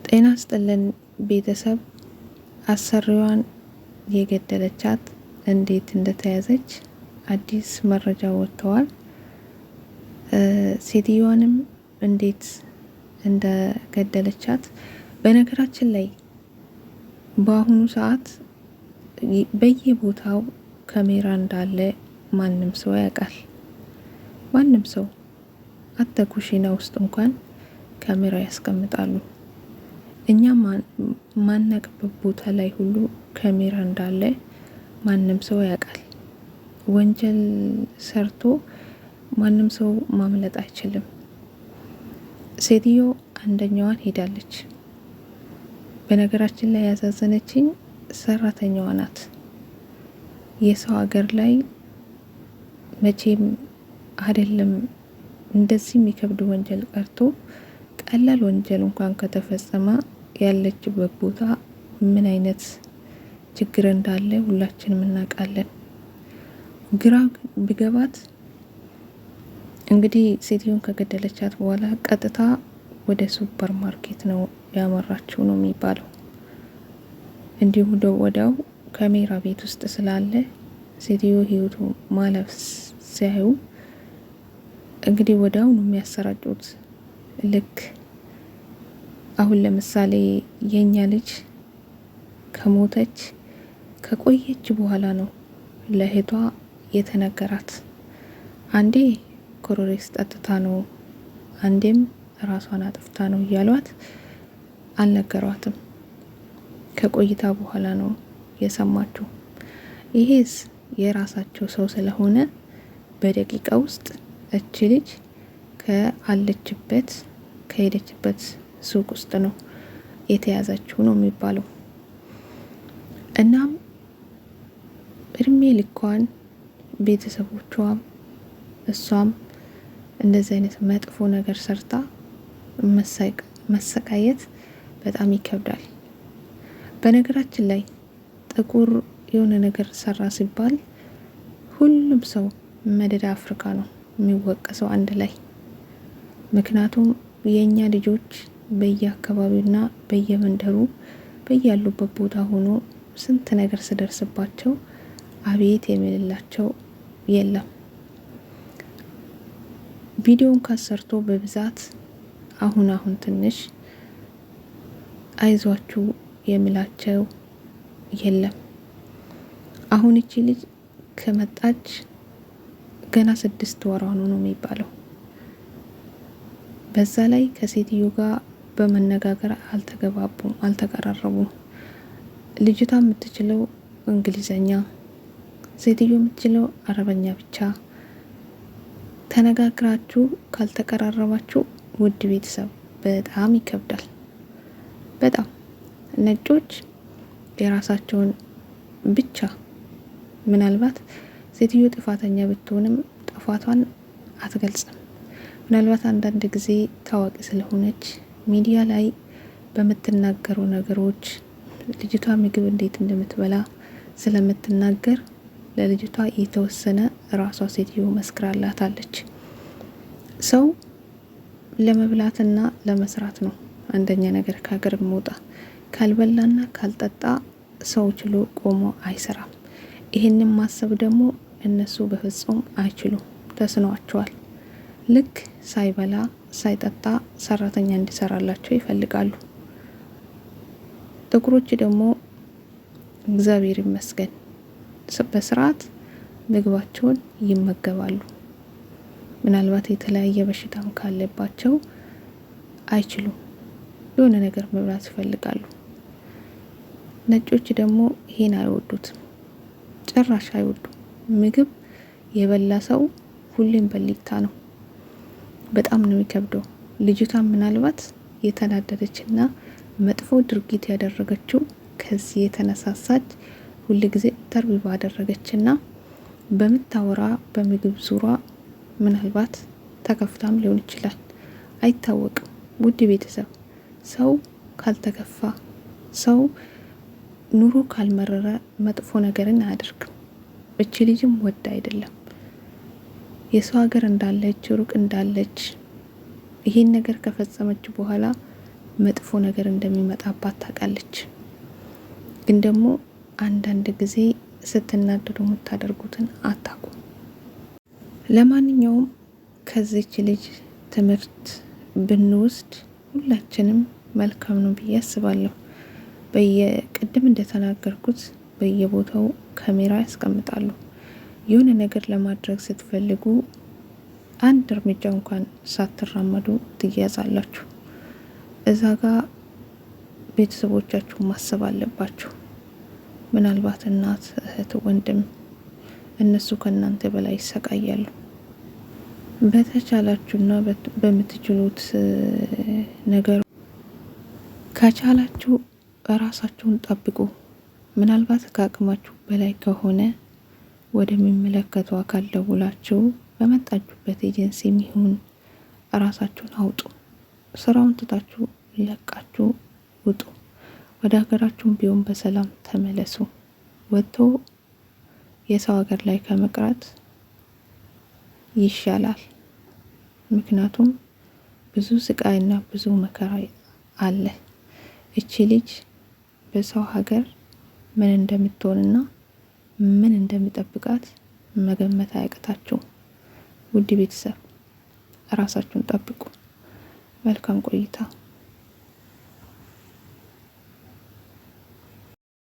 ጤና ይስጥልን ቤተሰብ። አሰሪዋን የገደለቻት እንዴት እንደተያዘች አዲስ መረጃ ወጥቷል። ሴትዮዋንም እንዴት እንደገደለቻት። በነገራችን ላይ በአሁኑ ሰዓት በየቦታው ካሜራ እንዳለ ማንም ሰው ያውቃል። ማንም ሰው አተ ኩሽና ውስጥ እንኳን ካሜራ ያስቀምጣሉ። እኛ ማናቅበት ቦታ ላይ ሁሉ ካሜራ እንዳለ ማንም ሰው ያውቃል። ወንጀል ሰርቶ ማንም ሰው ማምለጥ አይችልም። ሴትዮ አንደኛዋን ሄዳለች። በነገራችን ላይ ያሳዘነችኝ ሰራተኛዋ ናት። የሰው ሀገር ላይ መቼም አይደለም እንደዚህ የሚከብድ ወንጀል ቀርቶ ቀላል ወንጀል እንኳን ከተፈጸመ ያለችበት ቦታ ምን አይነት ችግር እንዳለ ሁላችንም እናውቃለን። ግራ ቢገባት እንግዲህ ሴትዮን ከገደለቻት በኋላ ቀጥታ ወደ ሱፐር ማርኬት ነው ያመራችው ነው የሚባለው። እንዲሁም ወዲያው ካሜራ ቤት ውስጥ ስላለ ሴትዮ ህይወቱ ማለፍ ሲያዩ እንግዲህ ወዲያው ነው የሚያሰራጩት። ልክ አሁን ለምሳሌ የኛ ልጅ ከሞተች ከቆየች በኋላ ነው ለእህቷ የተነገራት። አንዴ ኮሎሬክስ ጠጥታ ነው፣ አንዴም ራሷን አጥፍታ ነው እያሏት አልነገሯትም። ከቆይታ በኋላ ነው የሰማችው። ይሄስ የራሳቸው ሰው ስለሆነ በደቂቃ ውስጥ እቺ ልጅ ከሄደችበት ሱቅ ውስጥ ነው የተያዘችው ነው የሚባለው። እናም እድሜ ልኳን ቤተሰቦቿም እሷም እንደዚህ አይነት መጥፎ ነገር ሰርታ መሰቃየት በጣም ይከብዳል። በነገራችን ላይ ጥቁር የሆነ ነገር ሰራ ሲባል ሁሉም ሰው መደዳ አፍሪካ ነው የሚወቀሰው አንድ ላይ። ምክንያቱም የኛ ልጆች በየአካባቢውና በየመንደሩ በያሉበት ቦታ ሆኖ ስንት ነገር ስደርስባቸው አቤት የሚልላቸው የለም። ቪዲዮን ካሰርቶ በብዛት አሁን ትንሽ አይዟችሁ የሚላቸው የለም። አሁን እቺ ልጅ ከመጣች ገና 6 ወሯ ነው የሚባለው። በዛ ላይ ከሴትዮ ጋር በመነጋገር አልተቀራረቡም። ልጅቷ የምትችለው እንግሊዘኛ፣ ሴትዮ የምትችለው አረበኛ ብቻ። ተነጋግራችሁ ካልተቀራረባችሁ ውድ ቤተሰብ በጣም ይከብዳል። በጣም ነጮች የራሳቸውን ብቻ ምናልባት ሴትዮ ጥፋተኛ ብትሆንም ጥፋቷን አትገልጽም። ምናልባት አንዳንድ ጊዜ ታዋቂ ስለሆነች ሚዲያ ላይ በምትናገሩ ነገሮች ልጅቷ ምግብ እንዴት እንደምትበላ ስለምትናገር ለልጅቷ የተወሰነ ራሷ ሴትዮ መስክራላታለች። ሰው ለመብላትና ለመስራት ነው አንደኛ ነገር ከሀገር መውጣ። ካልበላና ካልጠጣ ሰው ችሎ ቆሞ አይሰራም። ይሄንን ማሰብ ደግሞ እነሱ በፍጹም አይችሉም፣ ተስኗቸዋል። ልክ ሳይበላ ሳይጠጣ ሰራተኛ እንዲሰራላቸው ይፈልጋሉ። ጥቁሮች ደግሞ እግዚአብሔር ይመስገን በስርዓት ምግባቸውን ይመገባሉ። ምናልባት የተለያየ በሽታም ካለባቸው አይችሉም፣ የሆነ ነገር መብላት ይፈልጋሉ። ነጮች ደግሞ ይሄን አይወዱትም፣ ጭራሽ አይወዱም። ምግብ የበላ ሰው ሁሌም በሊታ ነው። በጣም ነው የሚከብደው። ልጅቷ ምናልባት የተናደደችና መጥፎ ድርጊት ያደረገችው ከዚህ የተነሳሳች ሁል ጊዜ ተርቢ ባደረገችና በምታወራ በምግብ ዙሪያ ምናልባት ተከፍታም ሊሆን ይችላል፣ አይታወቅም። ውድ ቤተሰብ ሰው ካልተከፋ፣ ሰው ኑሮ ካልመረረ መጥፎ ነገርን አያደርግም። እቺ ልጅም ወዳ አይደለም የሰው ሀገር እንዳለች ሩቅ እንዳለች ይሄን ነገር ከፈጸመች በኋላ መጥፎ ነገር እንደሚመጣባት ታውቃለች። ግን ደግሞ አንዳንድ ጊዜ ስትናደዱ የምታደርጉትን አታውቁም። ለማንኛውም ከዚች ልጅ ትምህርት ብንወስድ ሁላችንም መልካም ነው ብዬ አስባለሁ። ቅድም እንደተናገርኩት በየቦታው ካሜራ ያስቀምጣሉ። የሆነ ነገር ለማድረግ ስትፈልጉ አንድ እርምጃ እንኳን ሳትራመዱ ትያዛላችሁ። እዛ ጋር ቤተሰቦቻችሁ ማሰብ አለባችሁ። ምናልባት እናት፣ እህት፣ ወንድም እነሱ ከእናንተ በላይ ይሰቃያሉ። በተቻላችሁና በምትችሉት ነገር ከቻላችሁ ራሳችሁን ጠብቁ። ምናልባት ከአቅማችሁ በላይ ከሆነ ወደሚመለከተው አካል ደውላችሁ በመጣችሁበት ኤጀንሲ የሚሆን ራሳችሁን አውጡ። ስራውን ትታችሁ ለቃችሁ ውጡ። ወደ ሀገራችሁም ቢሆን በሰላም ተመለሱ። ወጥቶ የሰው ሀገር ላይ ከመቅረት ይሻላል። ምክንያቱም ብዙ ስቃይና ብዙ መከራ አለ። እቺ ልጅ በሰው ሀገር ምን እንደምትሆንና ምን እንደሚጠብቃት መገመት አያቅታችሁ። ውድ ቤተሰብ ራሳችሁን ጠብቁ። መልካም ቆይታ